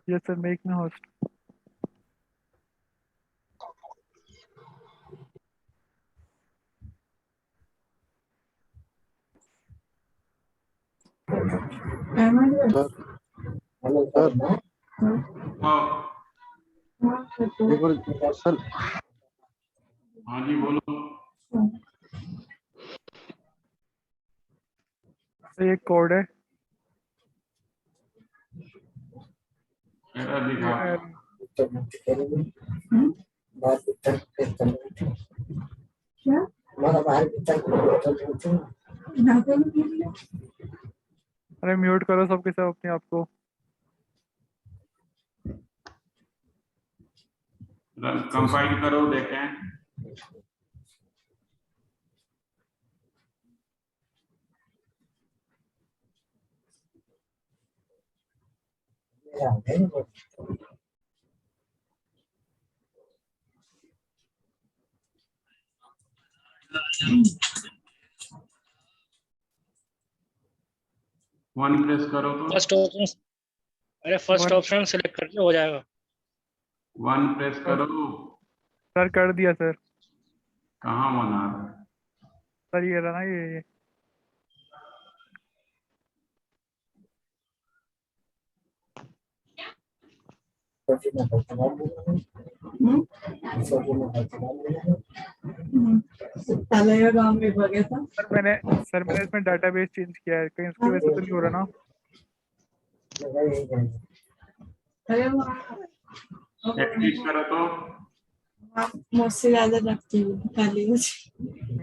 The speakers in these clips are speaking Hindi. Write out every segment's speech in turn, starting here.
Yes sir, make me host. Sir sir हाँ एक बार सर। हाँ जी बोलो। तो ये कोड है, एरर ये दिखा। अरे म्यूट करो सबके सब अपने आप को। कंपाइल करो देखें। वन प्रेस करो तो। फर्स्ट ऑप्शन, अरे फर्स्ट वन ऑप्शन सेलेक्ट करके हो जाएगा। वन प्रेस करो। सर कर दिया सर। कहाँ वन आ रहा है? सर ये रहा ना, ये काम भी हो गया था। सर मैंने इसमें डाटाबेस चेंज किया है, कहीं उसकी वजह से तो नहीं हो रहा ना। अरे एक्टिव करो तो। मुझसे ज्यादा रखती हूँ खाली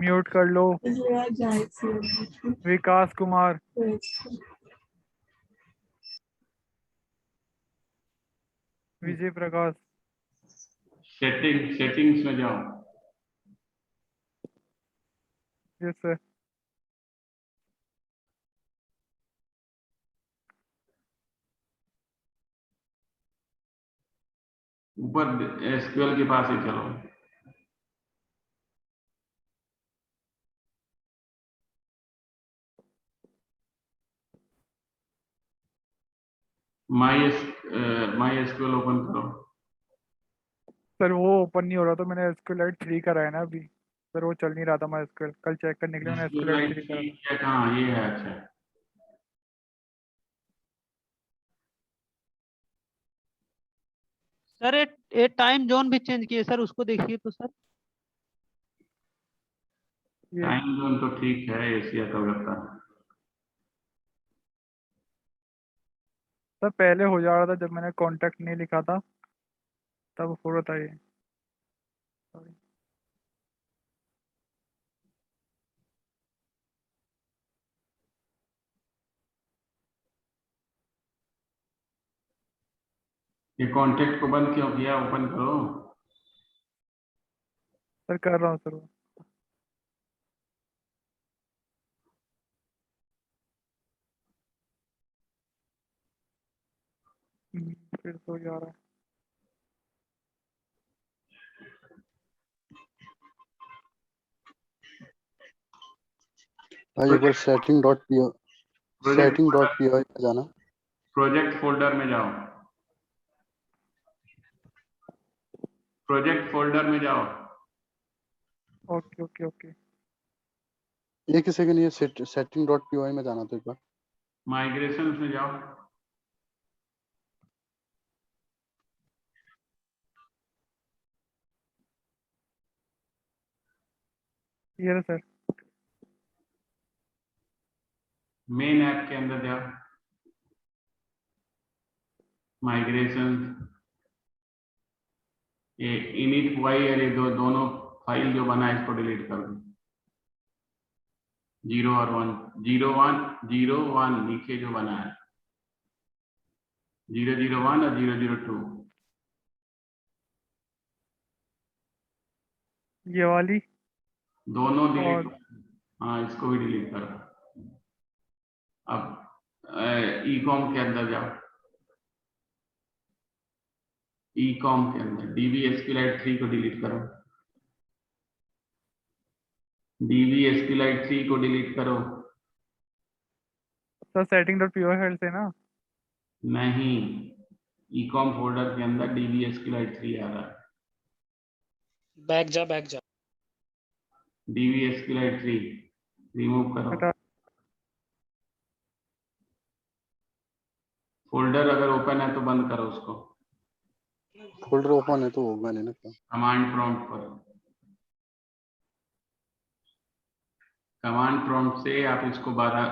म्यूट कर लो। इसलिए विकास कुमार, विजय प्रकाश। सेटिंग्स में जाओ। Yes sir. ऊपर एसक्यूएल के पास ही चलो। माई एसक्यूएल ओपन करो। सर वो ओपन नहीं हो रहा, तो मैंने SQLite 3 कराया ना अभी। सर वो चल नहीं रहा था, मैं SQL कल चेक करने के लिए मैंने SQLite 3 करा था। है कहाँ? ये है। अच्छा सर ये टाइम जोन भी चेंज किए सर, उसको देखिए तो सर। ये टाइम जोन तो ठीक है, एशिया कलकत्ता। सर पहले हो जा रहा था जब मैंने कांटेक्ट नहीं लिखा था, तब हो रहा था ये। Sorry। ये कॉन्टेक्ट को बंद क्यों किया? ओपन करो। सर कर रहा हूँ सर वो। फिर तो जा रहा है। भाई एक बार setting.py में जाना। प्रोजेक्ट फोल्डर में जाओ। प्रोजेक्ट फोल्डर में जाओ। Okay okay okay. एक ही सेकंड, ये setting.py में जाना तो एक बार। माइग्रेशन में जाओ। ये रहा सर। मेन ऐप के अंदर जाओ। माइग्रेशन, ये इनिट वाई और ये दोनों फाइल जो बना है इसको डिलीट कर दो। 0 और 1, 0 1 नीचे जो बना है 001 और 002। ये वाली दोनों और डिलीट। हाँ इसको भी डिलीट करो। अब ई कॉम के अंदर जाओ। ई कॉम के अंदर डीबी एसक्यूएलाइट 3 को डिलीट करो। डीबी एसक्यूएलाइट 3 को डिलीट करो। सर setting.py हेल्थ है ना। नहीं, ecom फोल्डर के अंदर dvsqlite 3 आ रहा है। बैक जा dvsqlite 3 रिमूव करो। हटा। फोल्डर अगर ओपन है तो बंद करो उसको। फोल्डर ओपन है तो होगा नहीं ना क्या? कमांड प्रॉम्प्ट पर, कमांड प्रॉम्प्ट से आप इसको 12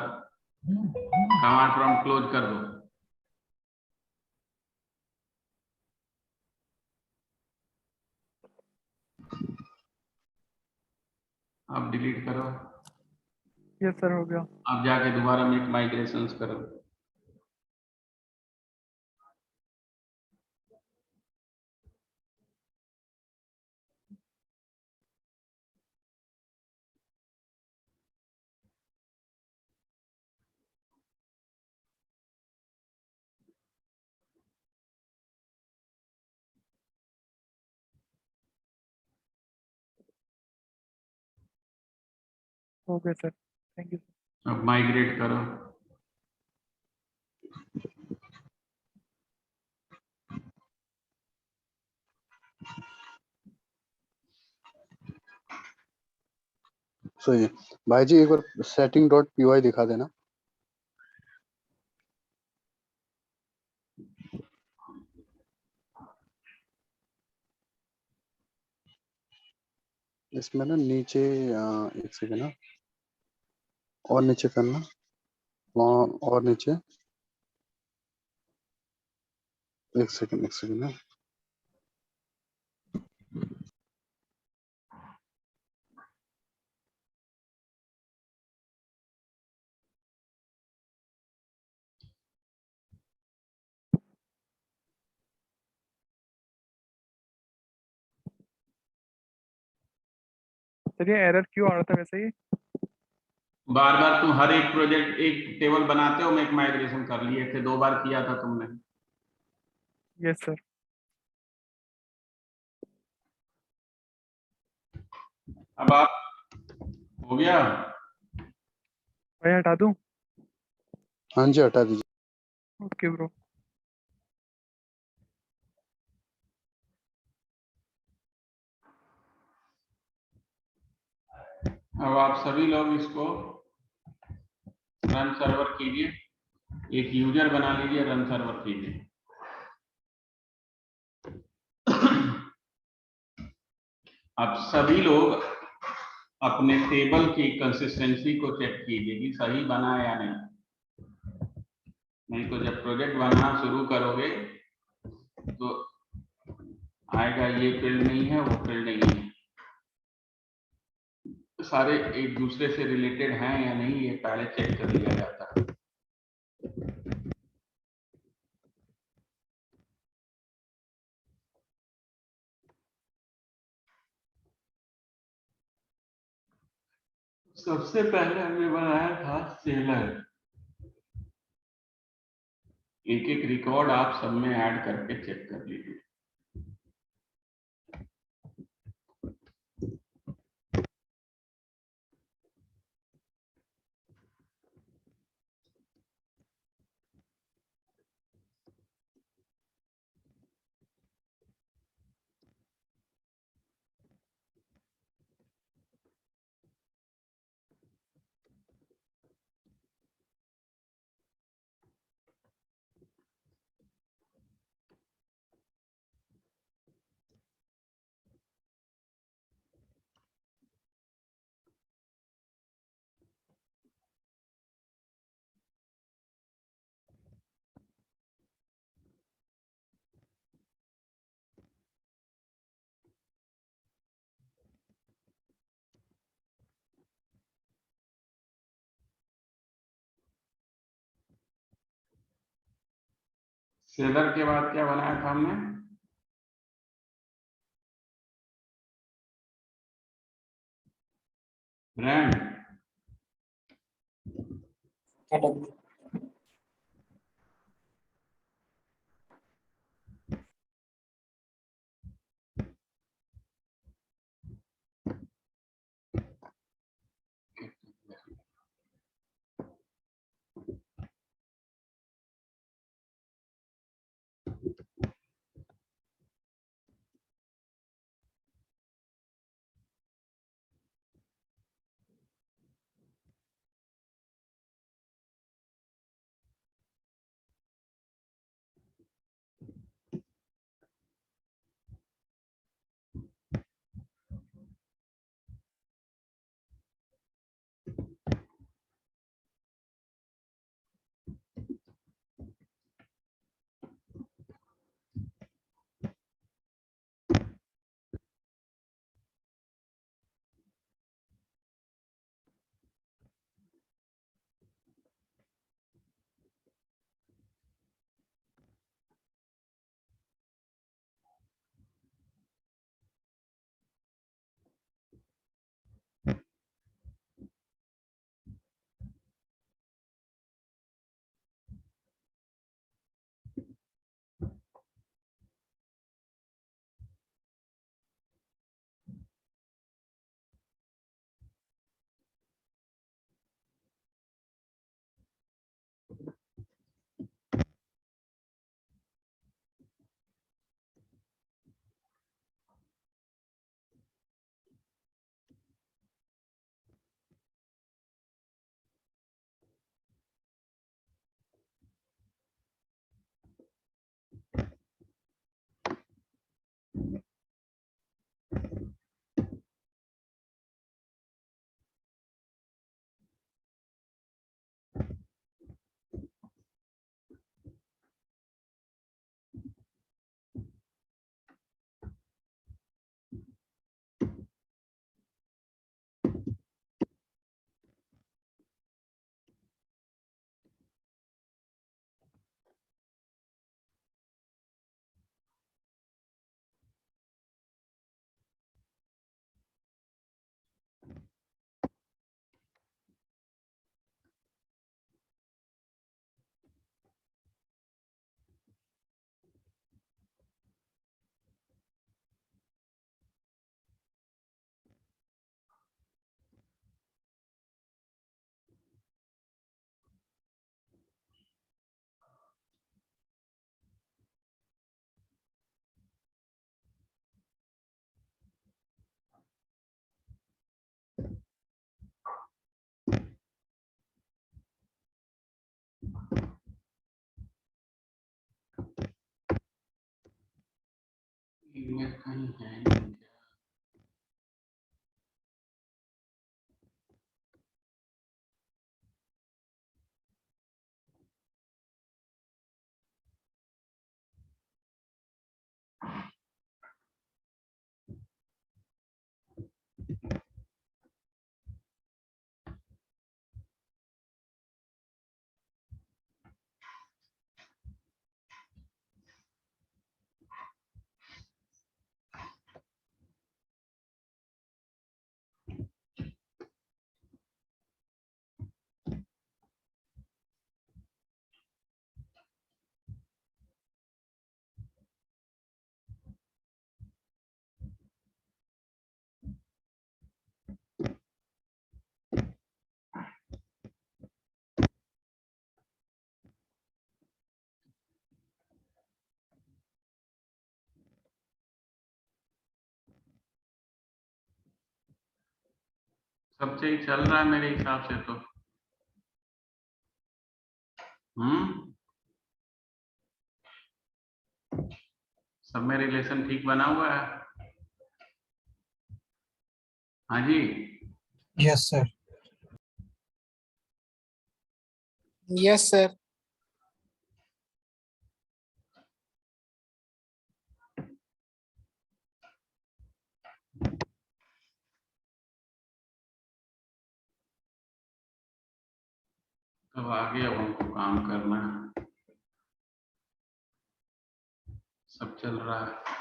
कमांड प्रॉम्प्ट क्लोज कर दो। अब डिलीट करो। यस सर, हो गया। अब जाके दोबारा मेक माइग्रेशंस करो। हो गया सर, थैंक यू। अब माइग्रेट करो। सही है भाई जी, एक बार सेटिंग डॉट पी दिखा देना। इसमें ना नीचे एक सेकंड ना, और नीचे करना, वहाँ और नीचे, एक सेकंड ना। सर ये एरर क्यों आ रहा था वैसे ही? बार बार तुम हर एक प्रोजेक्ट एक टेबल बनाते हो, मेक माइग्रेशन कर लिए थे, 2 बार किया था तुमने। Yes sir. अब आप हो गया। भाई हटा दूं? हाँ जी हटा दीजिए। Okay bro. अब आप सभी लोग इसको रन सर्वर कीजिए, एक यूजर बना लीजिए, रन सर्वर कीजिए। अब सभी लोग अपने टेबल की कंसिस्टेंसी को चेक कीजिए कि सही बना है या नहीं तो जब प्रोजेक्ट बनाना शुरू करोगे तो आएगा ये फील्ड नहीं है, वो फील्ड नहीं है, सारे एक दूसरे से रिलेटेड हैं या नहीं, ये पहले चेक कर लिया जाता है। सबसे पहले हमने बनाया था सेलर। एक एक रिकॉर्ड आप सब में ऐड करके चेक कर लीजिए। सेलर के बाद क्या बनाया था हमने? ब्रांड। सब सही चल रहा है मेरे हिसाब से तो। सब में रिलेशन ठीक बना हुआ है। हाँ जी, Yes, sir. Yes, sir. अब आगे अब हमको काम करना है, सब चल रहा है।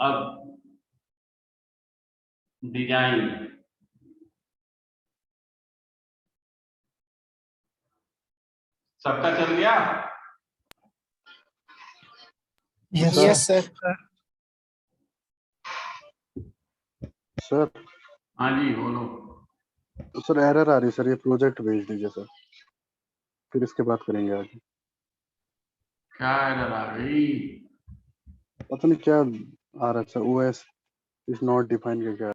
अब डिजाइन, सबका चल गया। Yes, Sir. Yes, sir. Sir हाँ जी बोलो। सर एरर आ रही है सर, ये प्रोजेक्ट भेज दीजिए सर, फिर इसके बाद करेंगे आगे। क्या एरर आ गई? पता नहीं क्या आ रहा है sir, OS is not defined का क्या।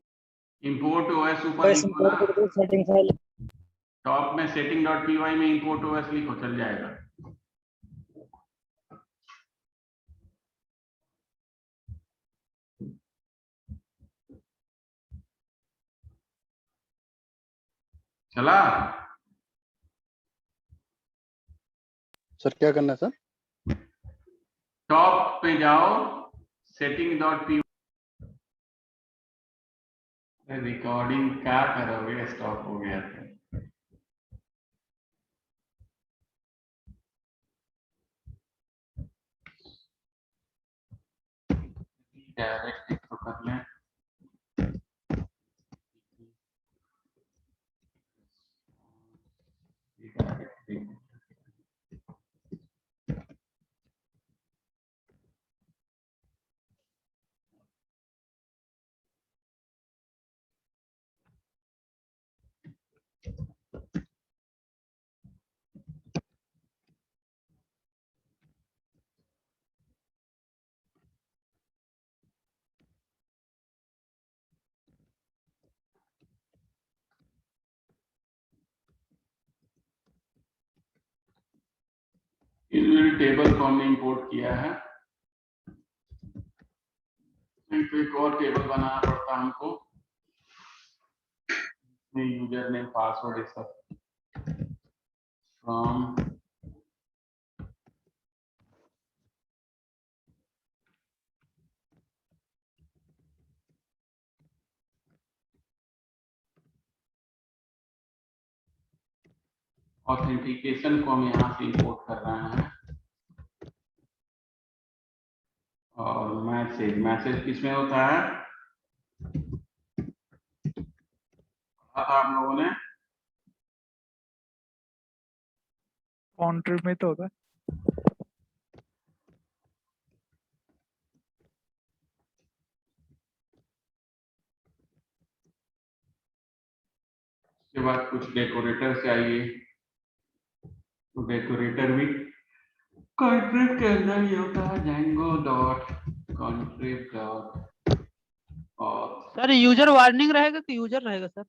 इंपोर्ट ओएस ऊपर OS लिखो import ना, करके setting file. टॉप में setting.py में इंपोर्ट ओएस लिखो, चल जाएगा। चला। सर क्या करना है सर? टॉप पे जाओ, setting.py। रिकॉर्डिंग क्या करोगे, स्टॉप हो गया था। डायरेक्ट तो कर लें। टेबल को हमने इंपोर्ट किया है, तो एक और टेबल बनाना पड़ता है हमको, यूजर नेम पासवर्ड है सब फ्रॉम ऑथेंटिकेशन को हम यहाँ से इंपोर्ट कर रहे हैं। और मैसेज किसमें होता है, पढ़ा था आप लोगों ने? कॉन्ट्री में तो होता है। उसके बाद कुछ डेकोरेटर चाहिए, तो डेकोरेटर भी कॉन्ट्रिब के अंदर ही होता है, जेंगो डॉट कॉन्ट्रिब डॉट। और सर यूजर वार्निंग रहेगा कि यूजर रहेगा सर?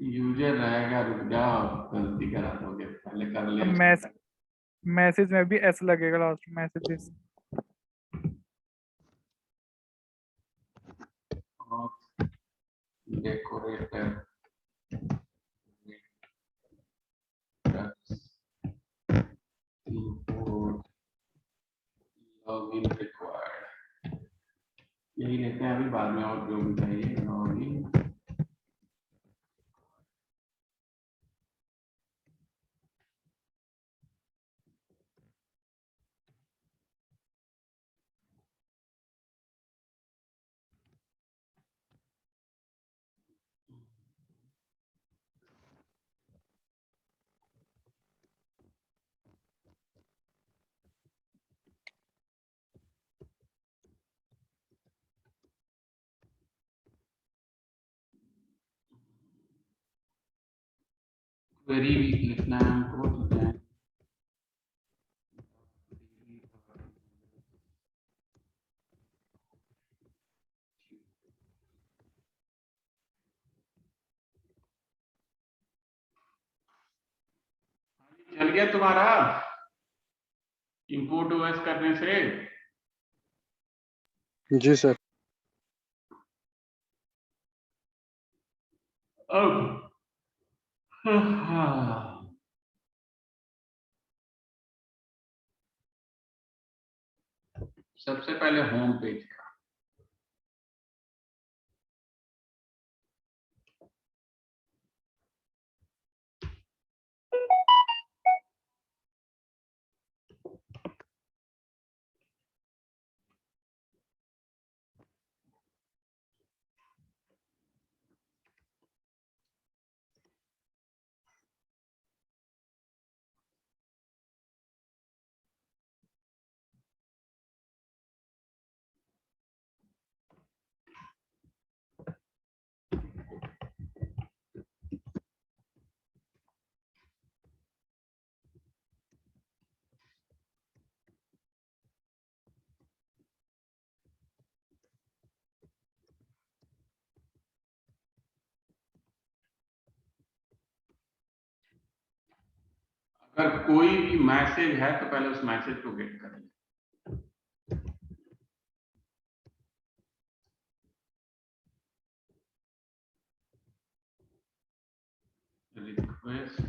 यूजर रहेगा, रुक जाओ, गलती करा दोगे, पहले कर ले। मैसेज में भी एस लगेगा लास्ट में, मैसेजेस। डेकोरेटर लॉगिन रिक्वायर्ड, यही लेते हैं अभी, बाद में और जो भी चाहिए। लॉगिन क्वेरी लिखना है हमको, तो गया तुम्हारा इंपोर्ट ओएस करने से? जी सर। अब हाँ, सबसे पहले होम पेज का अगर कोई भी मैसेज है तो पहले उस मैसेज को गेट कर ले। रिक्वेस्ट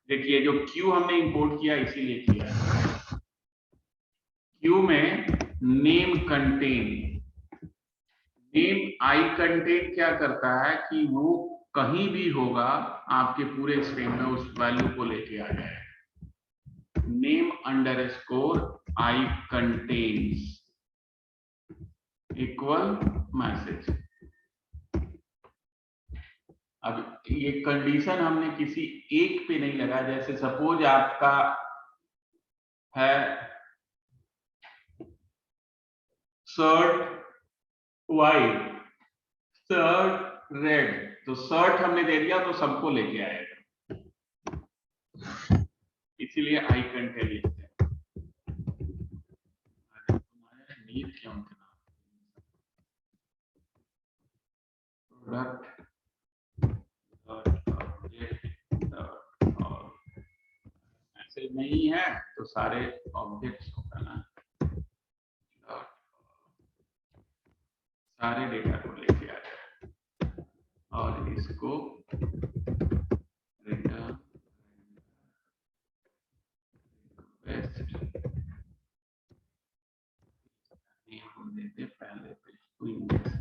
देखिए जो क्यू हमने इंपोर्ट किया इसीलिए किया है। क्यू में name contain, name I contain क्या करता है कि वो कहीं भी होगा आपके पूरे स्ट्रिंग में उस वैल्यू को लेके आ जाए। नेम अंडरस्कोर आई कंटेन्स इक्वल मैसेज। अब ये कंडीशन हमने किसी एक पे नहीं लगा, जैसे सपोज आपका है शर्ट वाइट, शर्ट रेड, तो शर्ट हमने दे दिया तो सबको लेके आएगा, इसीलिए आई कंटेन लिखते हैं। तुम्हारे नीड क्यों प्रोडक्ट मैसेज नहीं है तो सारे ऑब्जेक्ट्स होगा ना, सारे डेटा को लेके आ जाए और इसको रिटर्न हम देते पहले पे इसको इंडेक्स।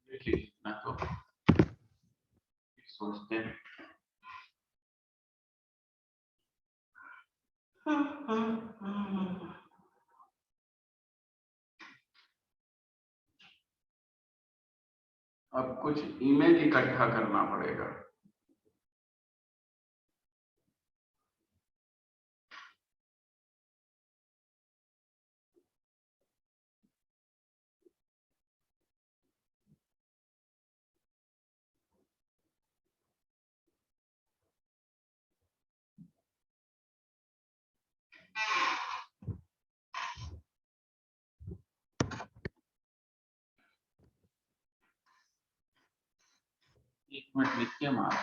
देखिए इतना तो सोचते हैं। अब कुछ इमेज इकट्ठा करना पड़ेगा। एक मिनट लिखिए मार।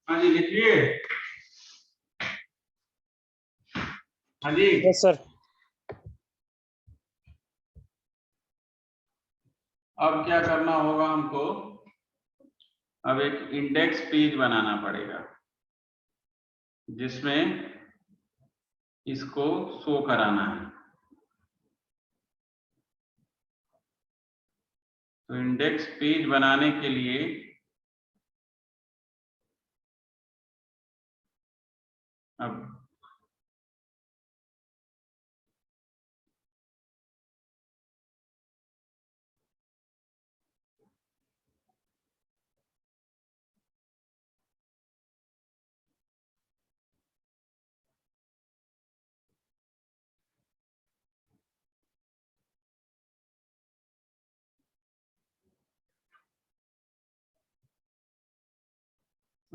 हाँ जी, लिखिए। हाँ जी, Yes, sir. अब क्या करना होगा हमको? अब एक इंडेक्स पेज बनाना पड़ेगा जिसमें इसको शो कराना है। तो इंडेक्स पेज बनाने के लिए अब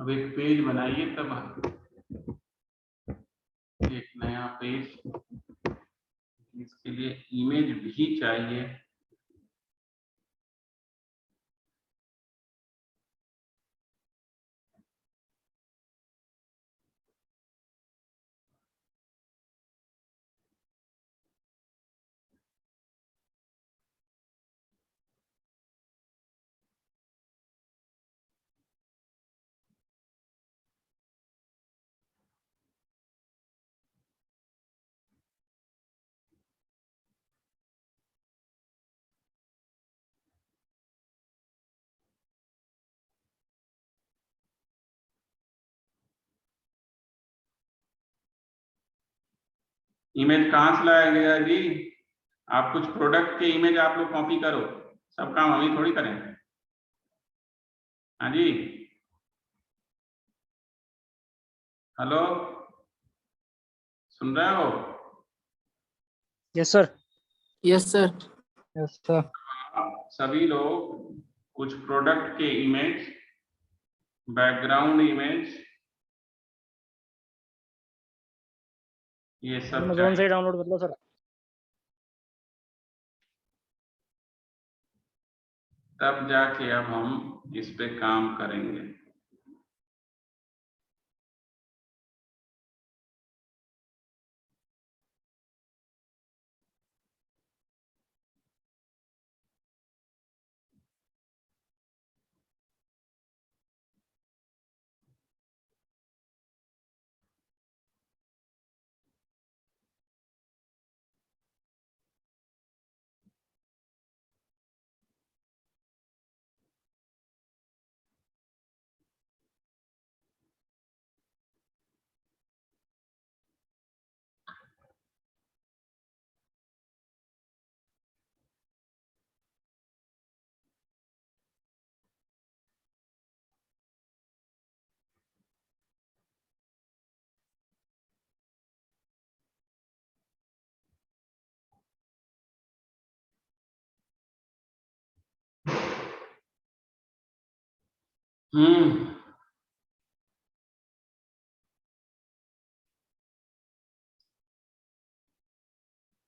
एक पेज बनाइए, तब एक नया पेज। इसके लिए इमेज भी चाहिए। इमेज कहाँ से लाया गया जी? आप कुछ प्रोडक्ट के इमेज आप लोग कॉपी करो, सब काम हम ही थोड़ी करें। हाँ जी, हेलो, सुन रहे हो? Yes, sir. Yes, sir. Yes, sir. आप सभी लोग कुछ प्रोडक्ट के इमेज, बैकग्राउंड इमेज, ये सब Amazon से चाहिए। डाउनलोड कर लो सर। तब जाके अब हम इस पे काम करेंगे।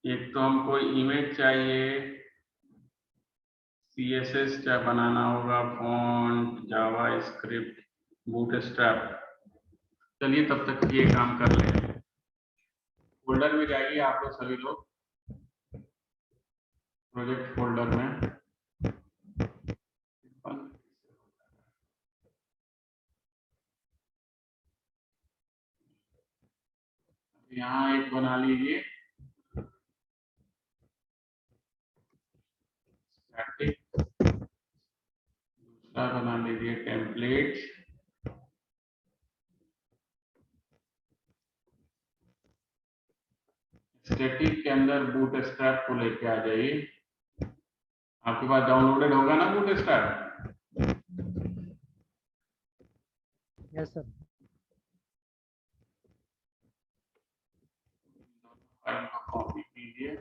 एक तो हमको इमेज चाहिए, CSS क्या बनाना होगा, फॉन्ट, जावा स्क्रिप्ट, बूटस्ट्रैप। चलिए तब तक ये काम कर लें। फोल्डर में जाइए आप लोग सभी लोग, प्रोजेक्ट फोल्डर में। यहाँ एक बना लीजिए स्टैटिक, दूसरा बना लीजिए टेम्पलेट, स्टैटिक के अंदर बूटस्ट्रैप को लेके आ जाइए। आपके पास डाउनलोडेड होगा ना बूटस्ट्रैप? Yes sir. फाइल को कॉपी कीजिए,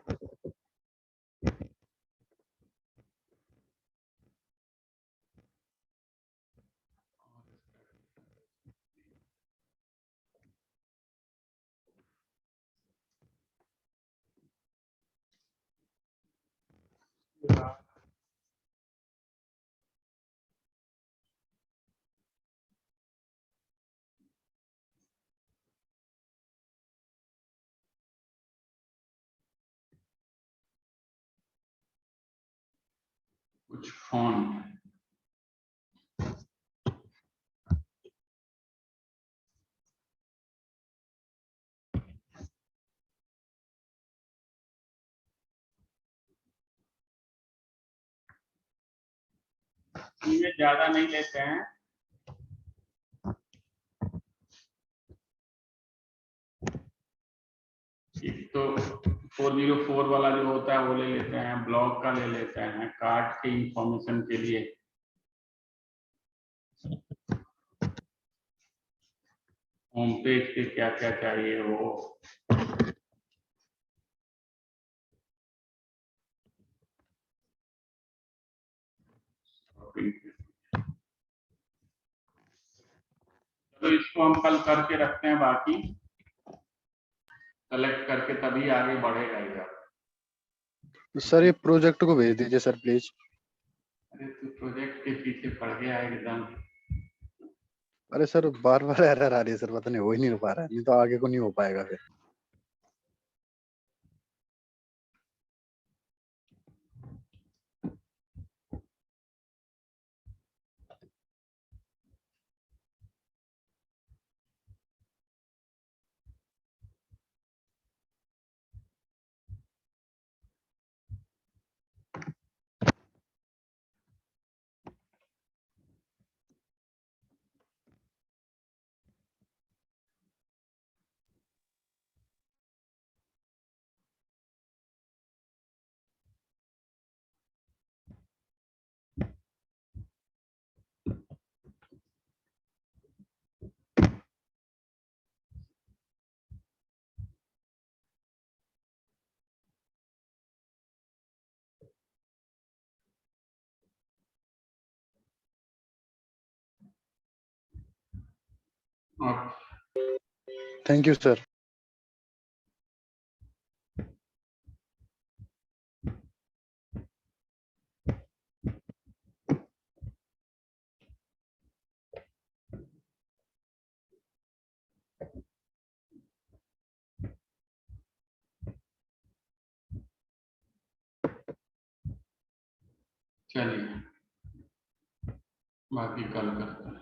कुछ फॉन्ट, ये ज्यादा नहीं लेते हैं, एक तो 404 वाला जो होता है वो ले लेते हैं, ब्लॉग का ले लेते हैं, कार्ड की इंफॉर्मेशन के लिए, होम पेज पे क्या क्या चाहिए वो, तो इसको हम कल करके रखते हैं, बाकी कलेक्ट करके तभी आगे बढ़ेगा ये। सर ये प्रोजेक्ट को भेज दीजिए सर प्लीज। अरे तू प्रोजेक्ट के पीछे पड़ गया है एकदम। अरे सर बार बार एरर आ रही है सर, पता नहीं हो ही नहीं हो पा रहा है, नहीं तो आगे को नहीं हो पाएगा फिर। Thank you sir. चलिए बाकी कल करते हैं।